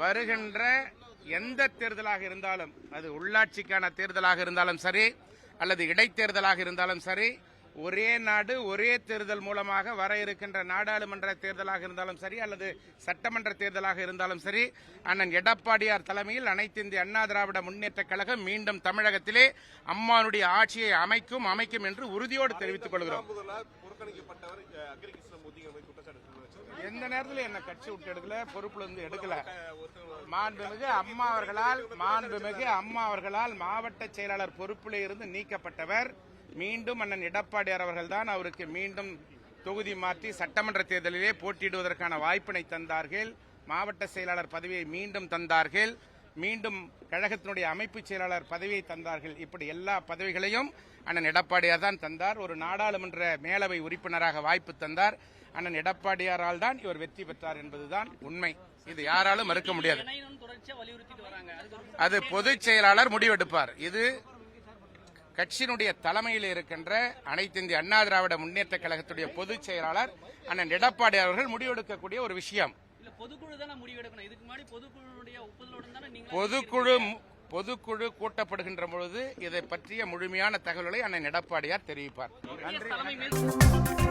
வருகின்ற எந்த தேர்தலாக இருந்தாலும், அது உள்ளாட்சிக்கான தேர்தலாக இருந்தாலும் சரி, அல்லது இடைத்தேர்தலாக இருந்தாலும் சரி, ஒரே நாடு ஒரே தேர்தல் மூலமாக வர இருக்கின்ற நாடாளுமன்ற தேர்தலாக இருந்தாலும் சரி, அல்லது சட்டமன்ற தேர்தலாக இருந்தாலும் சரி, அண்ணன் எடப்பாடியார் தலைமையில் அனைத்து இந்திய அண்ணா திராவிட முன்னேற்ற கழகம் மீண்டும் தமிழகத்திலே அம்மானுடைய ஆட்சியை அமைக்கும் என்று உறுதியோடு தெரிவித்துக் கொள்கிறோம். எந்த நேரத்தில் என்ன கட்சி விட்டு எடுக்கல, பொறுப்புல இருந்து எடுக்கல. மாண்புமிகு அம்மா அவர்களால் மாவட்ட செயலாளர் பொறுப்பிலே இருந்து நீக்கப்பட்டவர். மீண்டும் அண்ணன் எடப்பாடியார் அவர்கள் தான் அவருக்கு மீண்டும் தொகுதி மாற்றி சட்டமன்ற தேர்தலிலே போட்டியிடுவதற்கான வாய்ப்பினை தந்தார்கள். மாவட்ட செயலாளர் பதவியை மீண்டும் தந்தார்கள். மீண்டும் கழகத்தினுடைய அமைப்பு செயலாளர் பதவியை தந்தார்கள். இப்படி எல்லா பதவிகளையும் அண்ணன் எடப்பாடியார் தான் தந்தார். ஒரு நாடாளுமன்ற மேலவை உறுப்பினராக வாய்ப்பு தந்தார். அண்ணன் எடப்பாடியாரால் தான் இவர் வெற்றி பெற்றார் என்பதுதான் உண்மை. இது யாராலும் மறுக்க முடியாது. அது பொதுச் செயலாளர் முடிவெடுப்பார். இது கட்சியினுடைய தலைமையில் இருக்கின்ற அனைத்து இந்திய அண்ணா திராவிட முன்னேற்ற கழகத்துடைய பொதுச் செயலாளர் அண்ணன் எடப்பாடி அவர்கள் முடிவெடுக்கக்கூடிய ஒரு விஷயம். பொதுக்குழு கூட்டப்படுகின்ற பொழுது இதை பற்றிய முழுமையான தகவல்களை அண்ணன் எடப்பாடியார் தெரிவிப்பார். நன்றி.